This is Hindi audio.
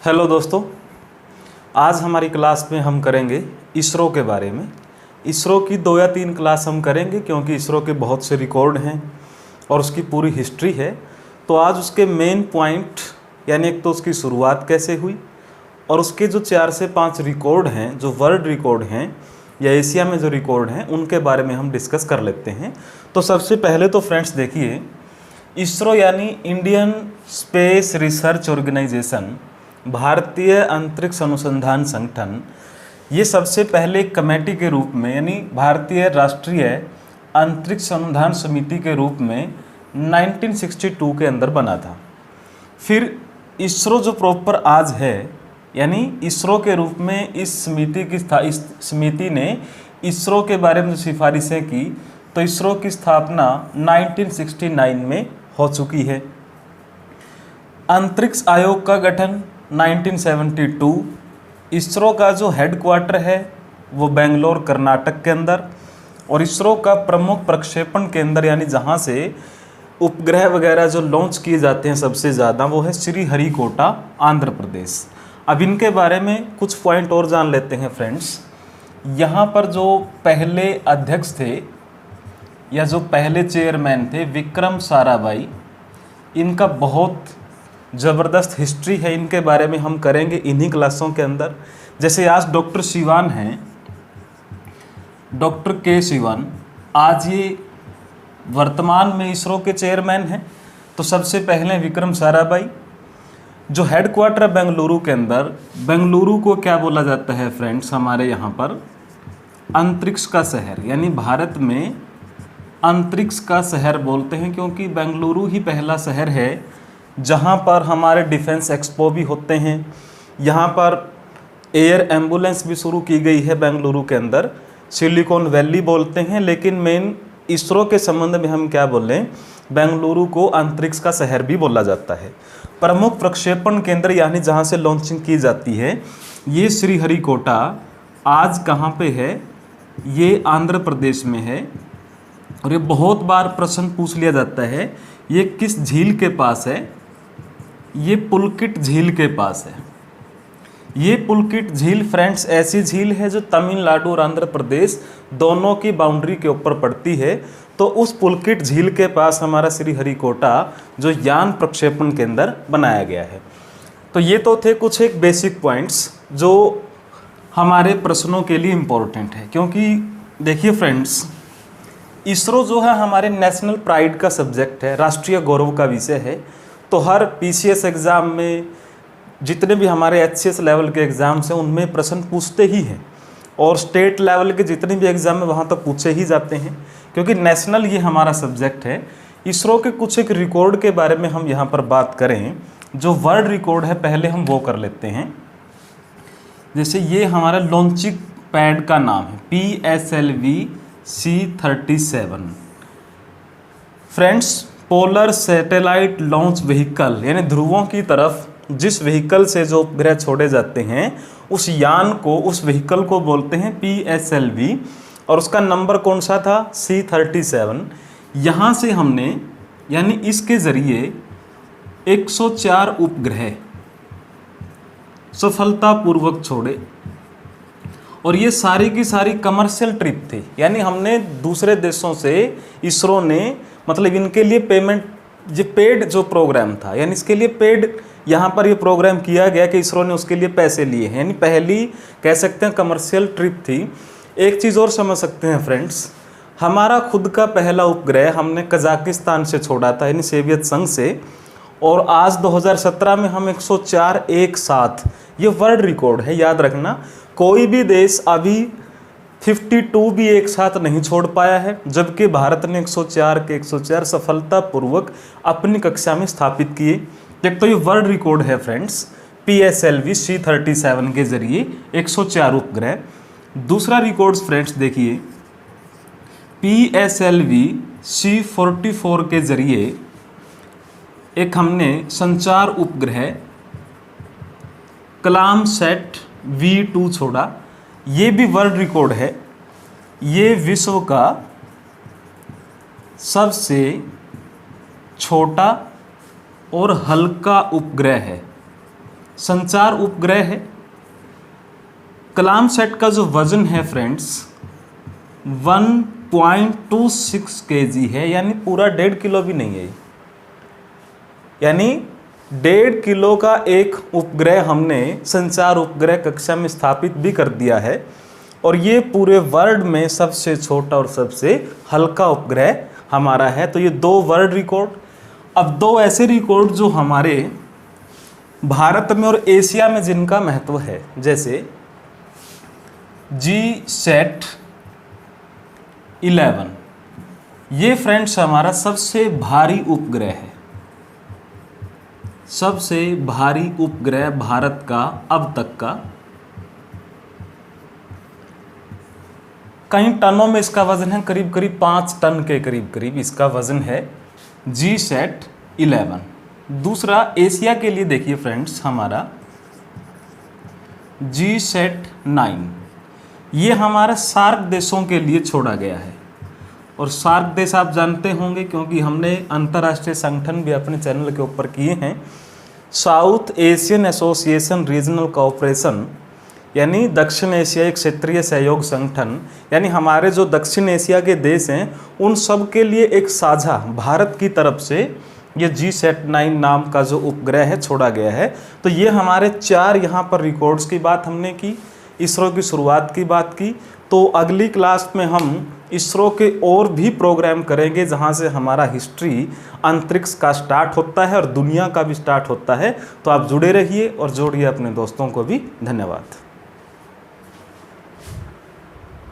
हेलो दोस्तों, आज हमारी क्लास में हम करेंगे इसरो के बारे में। इसरो की 2 या 3 क्लास हम करेंगे क्योंकि इसरो के बहुत से रिकॉर्ड हैं और उसकी पूरी हिस्ट्री है। तो आज उसके मेन पॉइंट यानी एक तो उसकी शुरुआत कैसे हुई और उसके जो 4 से 5 रिकॉर्ड हैं, जो वर्ल्ड रिकॉर्ड हैं या एशिया में जो रिकॉर्ड हैं, उनके बारे में हम डिस्कस कर लेते हैं। तो सबसे पहले तो फ्रेंड्स देखिए, इसरो यानी इंडियन स्पेस रिसर्च ऑर्गेनाइजेशन, भारतीय अंतरिक्ष अनुसंधान संगठन, ये सबसे पहले एक कमेटी के रूप में यानी भारतीय राष्ट्रीय अंतरिक्ष अनुसंधान समिति के रूप में 1962 के अंदर बना था। फिर इसरो जो प्रॉपर आज है यानी इसरो के रूप में इस समिति ने इसरो के बारे में जो सिफारिशें की, तो इसरो की स्थापना 1969 में हो चुकी है। अंतरिक्ष आयोग का गठन 1972। इसरो का जो हेडक्वार्टर है वो बेंगलोर कर्नाटक के अंदर, और इसरो का प्रमुख प्रक्षेपण केंद्र यानी जहाँ से उपग्रह वगैरह जो लॉन्च किए जाते हैं सबसे ज़्यादा, वो है श्रीहरिकोटा, आंध्र प्रदेश। अब इनके बारे में कुछ पॉइंट और जान लेते हैं फ्रेंड्स। यहाँ पर जो पहले अध्यक्ष थे या जो पहले चेयरमैन थे, विक्रम साराभाई, इनका बहुत ज़बरदस्त हिस्ट्री है। इनके बारे में हम करेंगे इन्हीं क्लासों के अंदर। जैसे आज डॉक्टर सिवान हैं, डॉक्टर के सिवान, आज ये वर्तमान में इसरो के चेयरमैन हैं। तो सबसे पहले विक्रम साराभाई। जो हेडक्वार्टर है बेंगलुरु के अंदर, बेंगलुरु को क्या बोला जाता है फ्रेंड्स हमारे यहाँ पर? अंतरिक्ष का शहर, यानी भारत में अंतरिक्ष का शहर बोलते हैं क्योंकि बेंगलुरु ही पहला शहर है जहाँ पर हमारे डिफेंस एक्सपो भी होते हैं। यहाँ पर एयर एम्बुलेंस भी शुरू की गई है बेंगलुरु के अंदर। सिलिकॉन वैली बोलते हैं, लेकिन मेन इसरो के संबंध में हम क्या बोलें, बेंगलुरु को अंतरिक्ष का शहर भी बोला जाता है। प्रमुख प्रक्षेपण केंद्र यानी जहाँ से लॉन्चिंग की जाती है, ये श्रीहरिकोटा आज कहाँ पे है? ये आंध्र प्रदेश में है। और ये बहुत बार प्रश्न पूछ लिया जाता है, ये किस झील के पास है? ये पुलकिट झील के पास है। ये पुलकिट झील फ्रेंड्स ऐसी झील है जो तमिलनाडु और आंध्र प्रदेश दोनों की बाउंड्री के ऊपर पड़ती है। तो उस पुलकिट झील के पास हमारा श्रीहरिकोटा जो यान प्रक्षेपण केंद्र बनाया गया है। तो ये तो थे कुछ एक बेसिक पॉइंट्स जो हमारे प्रश्नों के लिए इम्पोर्टेंट है। क्योंकि देखिए फ्रेंड्स, इसरो जो है हमारे नेशनल प्राइड का सब्जेक्ट है, राष्ट्रीय गौरव का विषय है। तो हर पीसीएस एग्ज़ाम में, जितने भी हमारे एचसीएस लेवल के एग्ज़ाम्स हैं, उनमें प्रश्न पूछते ही हैं, और स्टेट लेवल के जितने भी एग्ज़ाम में वहाँ तक पूछे ही जाते हैं क्योंकि नेशनल ये हमारा सब्जेक्ट है। इसरो के कुछ एक रिकॉर्ड के बारे में हम यहाँ पर बात करें। जो वर्ल्ड रिकॉर्ड है पहले हम वो कर लेते हैं। जैसे ये हमारा लॉन्चिंग पैड का नाम है PSLV C-37। Friends, polar satellite launch vehicle, यानी ध्रुवों की तरफ जिस व्हीकल से जो उपग्रह छोड़े जाते हैं, उस यान को, उस व्हीकल को बोलते हैं PSLV। और उसका नंबर कौन सा था? C-37। यहाँ से हमने यानी इसके ज़रिए 104 उपग्रह सफलतापूर्वक छोड़े, और ये सारी की सारी कमर्शियल ट्रिप थी। यानी हमने दूसरे देशों से, इसरो ने मतलब इनके लिए पेमेंट, ये पेड जो प्रोग्राम था, यानी इसके लिए पेड यहाँ पर ये प्रोग्राम किया गया कि इसरो ने उसके लिए पैसे लिए हैं। यानी पहली कह सकते हैं कमर्शियल ट्रिप थी। एक चीज़ और समझ सकते हैं फ्रेंड्स, हमारा खुद का पहला उपग्रह हमने कजाकिस्तान से छोड़ा था, यानी सोवियत संघ से। और आज 2017 में हम 104 एक साथ, ये वर्ल्ड रिकॉर्ड है, याद रखना। कोई भी देश अभी 52 भी एक साथ नहीं छोड़ पाया है, जबकि भारत ने 104 के 104 सफलतापूर्वक अपनी कक्षा में स्थापित किए। एक तो ये वर्ल्ड रिकॉर्ड है फ्रेंड्स, PSLV C-37 के जरिए 104 उपग्रह। दूसरा रिकॉर्ड फ्रेंड्स देखिए, PSLV C-44 के जरिए एक हमने संचार उपग्रह कलाम सेट V2 छोड़ा। ये भी वर्ल्ड रिकॉर्ड है। ये विश्व का सबसे छोटा और हल्का उपग्रह है। संचार उपग्रह है। कलाम सेट का जो वजन है फ्रेंड्स 1.26 kg है, यानी पूरा 1.5 किलो भी नहीं है, यानी 1.5 किलो का एक उपग्रह हमने संचार उपग्रह कक्षा में स्थापित भी कर दिया है, और ये पूरे वर्ल्ड में सबसे छोटा और सबसे हल्का उपग्रह हमारा है। तो ये 2 वर्ल्ड रिकॉर्ड। अब 2 ऐसे रिकॉर्ड जो हमारे भारत में और एशिया में जिनका महत्व है, जैसे GSAT-11, ये फ्रेंड्स हमारा सबसे भारी उपग्रह है, सबसे भारी उपग्रह भारत का अब तक का। कई टनों में इसका वजन है, करीब करीब 5 टन के करीब इसका वजन है GSAT-11। दूसरा एशिया के लिए देखिए फ्रेंड्स हमारा GSAT-9, ये हमारा सार्क देशों के लिए छोड़ा गया है। और सार्क देश आप जानते होंगे क्योंकि हमने अंतर्राष्ट्रीय संगठन भी अपने चैनल के ऊपर किए हैं। South Asian association regional cooperation, यानी दक्षिण एशियाई क्षेत्रीय सहयोग संगठन, यानी हमारे जो दक्षिण एशिया के देश हैं उन सब के लिए एक साझा भारत की तरफ से ये GSAT-9 नाम का जो उपग्रह है छोड़ा गया है। तो ये हमारे 4 यहाँ पर रिकॉर्ड्स की बात हमने की, इसरो की शुरुआत की बात की। तो अगली क्लास में हम इसरो के और भी प्रोग्राम करेंगे जहाँ से हमारा हिस्ट्री अंतरिक्ष का स्टार्ट होता है और दुनिया का भी स्टार्ट होता है। तो आप जुड़े रहिए और जोड़िए अपने दोस्तों को भी। धन्यवाद।